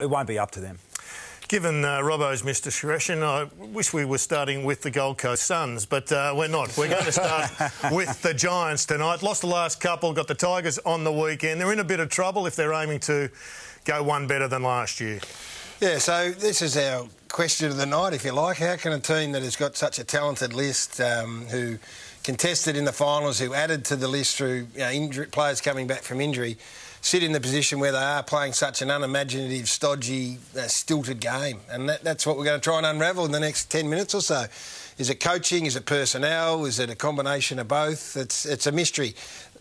It won't be up to them. Given Robbo's misdiscretion, I wish we were starting with the Gold Coast Suns, but we're not. We're going to start with the Giants tonight. Lost the last couple, got the Tigers on the weekend. They're in a bit of trouble if they're aiming to go one better than last year. Yeah, so this is our question of the night, if you like. How can a team that has got such a talented list, who contested in the finals, who added to the list through players coming back from injury, sit in the position where they are playing such an unimaginative, stodgy, stilted game? And that's what we're going to try and unravel in the next 10 minutes or so. Is it coaching? Is it personnel? Is it a combination of both? It's a mystery.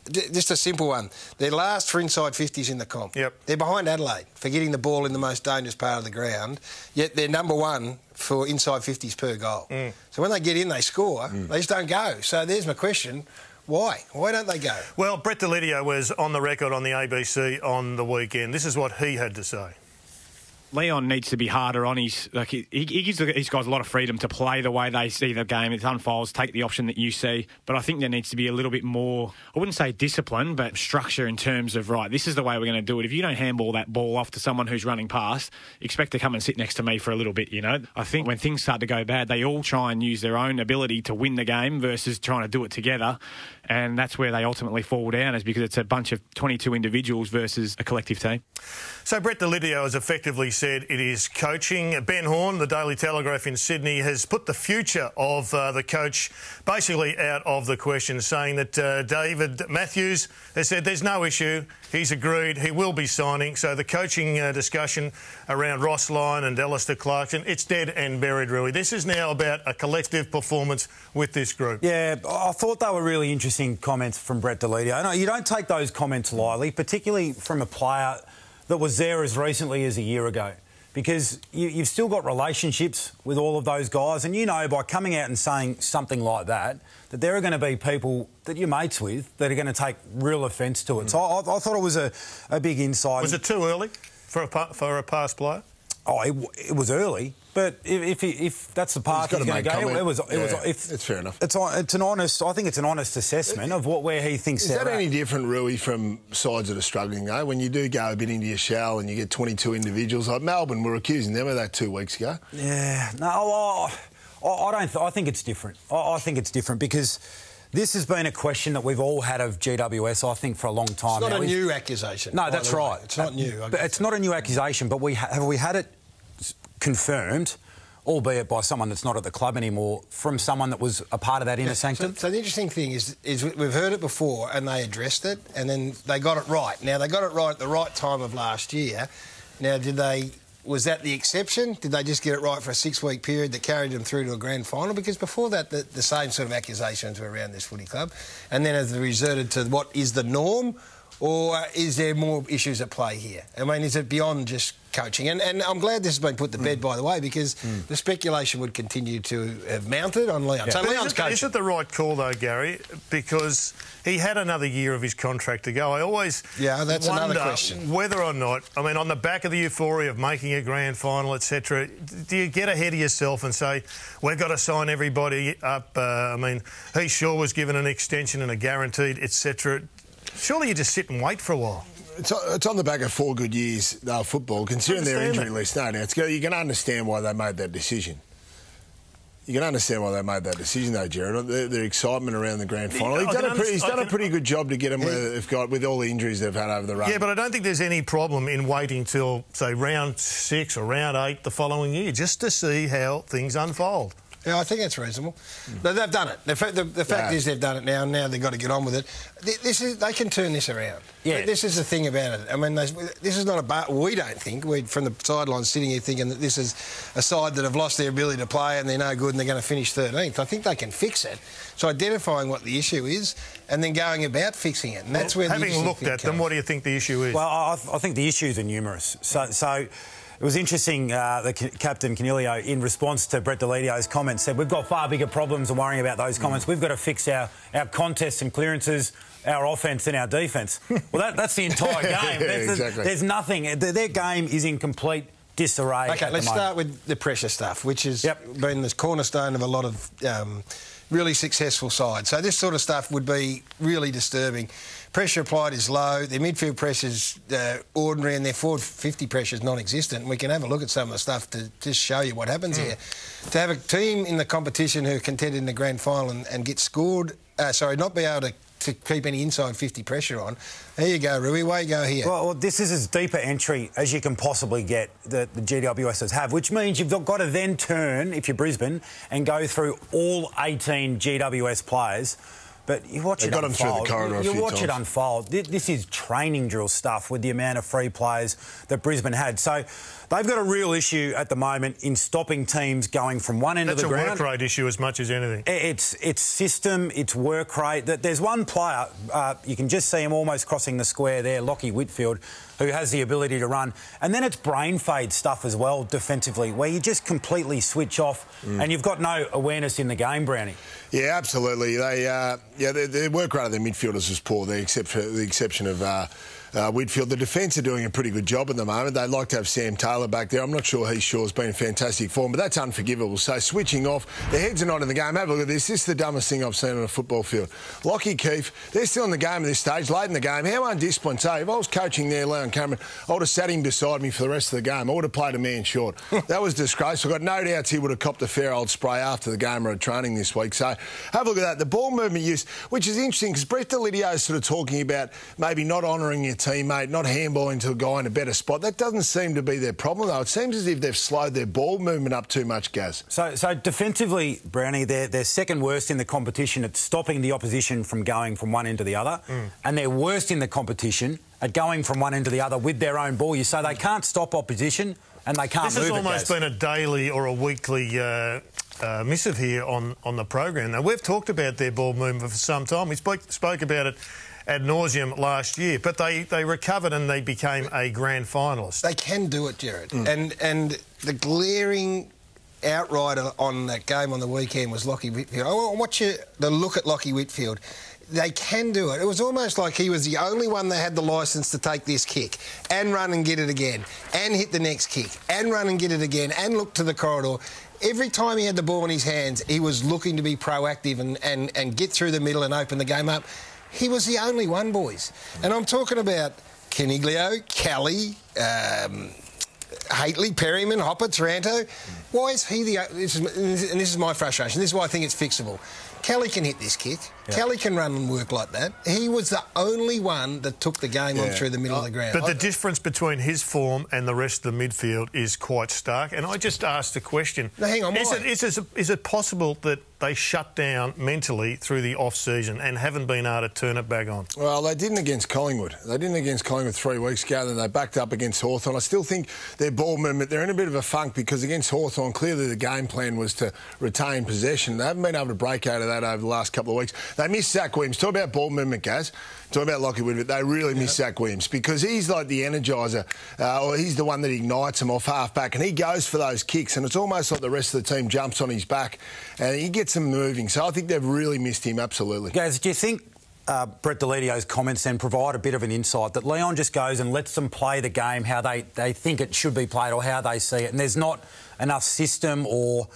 Just a simple one. They're last for inside 50s in the comp. Yep. They're behind Adelaide for getting the ball in the most dangerous part of the ground, yet they're number one for inside 50s per goal. So when they get in, they score. They just don't go. So there's my question. Why? Why don't they go? Well, Brett Delidio was on the record on the ABC on the weekend. This is what he had to say. Leon needs to be harder on his... he gives these guys a lot of freedom to play the way they see the game. It unfolds, take the option that you see. But I think there needs to be a little bit more, I wouldn't say discipline, but structure in terms of, right, this is the way we're going to do it. If you don't handball that ball off to someone who's running past, expect to come and sit next to me for a little bit, you know. I think when things start to go bad, they all try and use their own ability to win the game versus trying to do it together. And that's where they ultimately fall down, is because it's a bunch of 22 individuals versus a collective team. So Brett Delidio has effectively said it is coaching. Ben Horn, the Daily Telegraph in Sydney, has put the future of the coach basically out of the question, saying that David Matthews has said there's no issue. He's agreed. He will be signing. So the coaching discussion around Ross Lyon and Alistair Clarkson, it's dead and buried, really. This is now about a collective performance with this group. Yeah, I thought they were really interesting comments from Brett Delidio. No, you don't take those comments lightly, particularly from a player that was there as recently as a year ago, because you've still got relationships with all of those guys, and you know by coming out and saying something like that, that there are going to be people that you're mates with that are going to take real offence to it. So I thought it was a big insight. Was it too early for a past player? Oh, it was early, but if that's the path he's going to go, it's fair enough. It's an honest. I think it's an honest assessment of where he thinks. Is that any different, Rui, from sides that are struggling though? When you do go a bit into your shell and you get 22 individuals like Melbourne, we're accusing them of that 2 weeks ago. Yeah, no, I don't. I think it's different. I think it's different because this has been a question that we've all had of GWS, I think, for a long time. It's not a new accusation. No, that's right. It's not new. It's not a new accusation, but we had it confirmed, albeit by someone that's not at the club anymore, from someone that was a part of that inner sanctum. So the interesting thing is we've heard it before and they addressed it and then they got it right. Now, they got it right at the right time of last year. Now, was that the exception? Did they just get it right for a 6-week period that carried them through to a grand final? Because before that, the same sort of accusations were around this footy club. And then have they resorted to what is the norm, or is there more issues at play here? I mean, is it beyond just coaching? And I'm glad this has been put to bed, by the way, because the speculation would continue to have mounted on Leon. Yeah. So Leon's coaching. Is it the right call, though, Gary? Because he had another year of his contract to go. I always that's wonder another question. Whether or not, I mean, on the back of the euphoria of making a grand final, etc., do you get ahead of yourself and say, we've got to sign everybody up? I mean, he sure was given an extension and a guaranteed, etc. Surely you just sit and wait for a while. It's on the back of 4 good years of football, considering their injury list. No, you can understand why they made that decision. You can understand why they made that decision, though, Jared. Their excitement around the grand final. He's done a pretty good job to get them where they've got with all the injuries they've had over the run. Yeah, but I don't think there's any problem in waiting till, say, round 6 or round 8 the following year, just to see how things unfold. Yeah, I think that's reasonable. They've done it. The fact is they've done it now, and now they've got to get on with it. They can turn this around. Yeah. This is the thing about it. I mean, this is not we don't think, we're from the sidelines sitting here thinking that this is a side that have lost their ability to play and they're no good and they're going to finish 13th. I think they can fix it. So identifying what the issue is and then going about fixing it. And that's where having looked at them, what do you think the issue is? Well, I think the issues are numerous. So it was interesting, the Captain Canilio, in response to Brett Delidio's comments, said we've got far bigger problems than worrying about those comments. We've got to fix our contests and clearances, our offence and our defence. Well, that's the entire game. Exactly. There's nothing. Their game is in complete disarray. OK, let's start with the pressure stuff, which has been the cornerstone of a lot of really successful sides. So this sort of stuff would be really disturbing. pressure applied is low, their midfield pressure's ordinary, and their forward 50 pressure is non-existent. And we can have a look at some of the stuff to just show you what happens here. To have a team in the competition who contended in the grand final and get scored, not be able to keep any inside 50 pressure on. There you go, Rui, way you go here. Well, this is as deep an entry as you can possibly get that the GWSs have, which means you've got to then turn, if you're Brisbane, and go through all 18 GWS players. But you watch it unfold. Through the corridor you watch it unfold. This is training drill stuff with the amount of free players that Brisbane had. So they've got a real issue at the moment in stopping teams going from one end of the ground. That's a work rate issue as much as anything. It's system, it's work rate. There's one player, you can just see him almost crossing the square there, Lachie Whitfield, who has the ability to run. And then it's brain fade stuff as well defensively, where you just completely switch off and you've got no awareness in the game, Brownie. Yeah, absolutely. Their work rate of their midfielders is poor, except for the exception of Whitfield. The defence are doing a pretty good job at the moment. They'd like to have Sam Taylor back there. I'm not sure he's been in fantastic form, but that's unforgivable. So switching off, their heads are not in the game. Have a look at this. This is the dumbest thing I've seen on a football field. Lockie Keefe, they're still in the game at this stage, late in the game. How undisciplined. So if I was coaching there, Leon Cameron, I would have sat him beside me for the rest of the game. I would have played a man short. That was disgraceful. I've got no doubts he would have copped a fair old spray after the game or at training this week. So have a look at that. The ball movement use, which is interesting because Brett Delidio is sort of talking about maybe not honouring your teammate, not handballing to a guy in a better spot. That doesn't seem to be their problem, though. It seems as if they've slowed their ball movement up too much, Gaz. So defensively, Brownie, they're second worst in the competition at stopping the opposition from going from one end to the other, and they're worst in the competition at going from one end to the other with their own ball. You say they can't stop opposition and they can't move it. This has almost been a daily or a weekly missive here on the program. Now, we've talked about their ball movement for some time. We spoke about it ad nauseum last year, but they recovered and they became a grand finalist. They can do it, Jared. And the glaring outrider on that game on the weekend was Lachie Whitfield. I want you to look at Lachie Whitfield. They can do it. It was almost like he was the only one that had the licence to take this kick and run and get it again and hit the next kick and run and get it again and look to the corridor. Every time he had the ball in his hands, he was looking to be proactive and get through the middle and open the game up. He was the only one, boys. And I'm talking about Caniglio, Kelly, Haitley, Perryman, Hopper, Taranto. Why is he this is my frustration. This is why I think it's fixable. Kelly can hit this kick. Yeah. Kelly can run and work like that. He was the only one that took the game on through the middle of the ground. But the difference between his form and the rest of the midfield is quite stark. And I just asked the question. Now, hang on, is it possible that they shut down mentally through the off-season and haven't been able to turn it back on? Well, they didn't against Collingwood. They didn't against Collingwood 3 weeks ago, then they backed up against Hawthorn. I still think their ball movement, they're in a bit of a funk because against Hawthorn, clearly the game plan was to retain possession. They haven't been able to break out of that over the last couple of weeks. They missed Zach Williams. Talk about ball movement, Gaz. Talk about Lachie Whitfield. They really miss Zach Williams because he's like the energiser, or he's the one that ignites them off half-back, and he goes for those kicks, and it's almost like the rest of the team jumps on his back, and he gets them moving. So I think they've really missed him, absolutely. Gaz, do you think Brett Delidio's comments then provide a bit of an insight that Leon just goes and lets them play the game how they think it should be played or how they see it, and there's not enough system or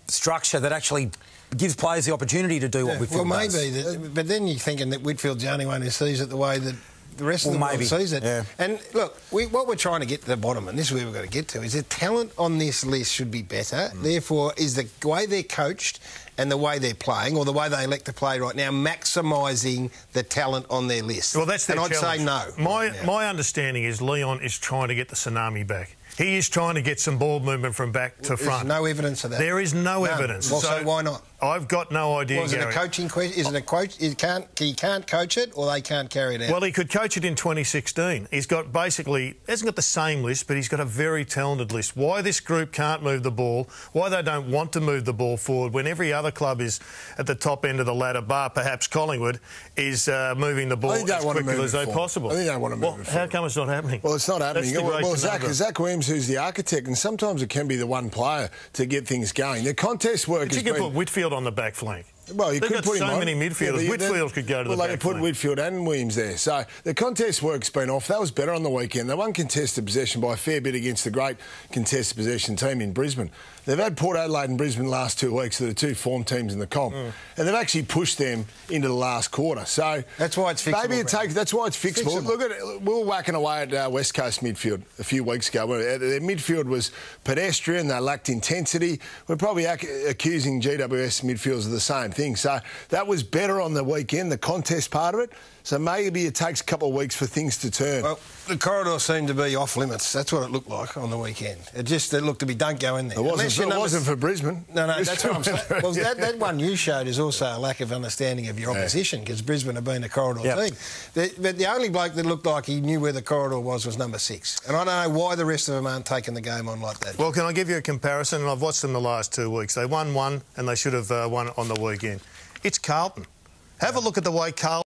structure that actually gives players the opportunity to do what Whitfield does? Well, maybe, but then you're thinking that Whitfield's the only one who sees it the way that the rest of the world sees it. Yeah. And look, what we're trying to get to the bottom, and this is where we've got to get to, is the talent on this list should be better. Therefore, is the way they're coached and the way they're playing, or the way they elect to play right now, maximising the talent on their list? Well, that's their challenge. I'd say no. My understanding is Leon is trying to get the tsunami back. He is trying to get some ball movement from back to front. There's no evidence of that. There is no evidence. Well, so why not? I've got no idea, Was it Gary. a coaching question? Is it a coach? He can't coach it, or they can't carry it out? Well, he could coach it in 2016. He's got hasn't got the same list, but he's got a very talented list. Why this group can't move the ball, why they don't want to move the ball forward when every other club is at the top end of the ladder, bar perhaps Collingwood, is moving the ball as quickly as they possible. I think they want to move it forward. How come it's not happening? Well, it's not happening. Well, Zach Williams, who's the architect, and sometimes it can be the one player to get things going. The contest work but you can put Whitfield on the back flank. Well, you They've could got put him so on. many midfielders. Yeah, Whitfield could go to the back. Well, they could put Whitfield and Williams there. So the contest work's been off. That was better on the weekend. They won contested possession by a fair bit against the great contested possession team in Brisbane. They've had Port Adelaide and Brisbane the last 2 weeks. They're the two form teams in the comp. And they've actually pushed them into the last quarter. So that's why it's fixable. Maybe that's why it's fixable. Look at it. We were whacking away at West Coast midfield a few weeks ago. Their midfield was pedestrian. They lacked intensity. We're probably accusing GWS midfielders of the same thing. So that was better on the weekend, the contest part of it. So maybe it takes a couple of weeks for things to turn. Well, the corridor seemed to be off limits. That's what it looked like on the weekend. It looked to be, don't go in there. It wasn't for Brisbane. No, that's what I'm saying. Well, that one you showed is also a lack of understanding of your opposition, because Brisbane have been a corridor team. But the only bloke that looked like he knew where the corridor was number 6. And I don't know why the rest of them aren't taking the game on like that. Well, can I give you a comparison? And I've watched them the last 2 weeks. They won one and they should have won on the weekend. It's Carlton. Have a look at the way Carlton...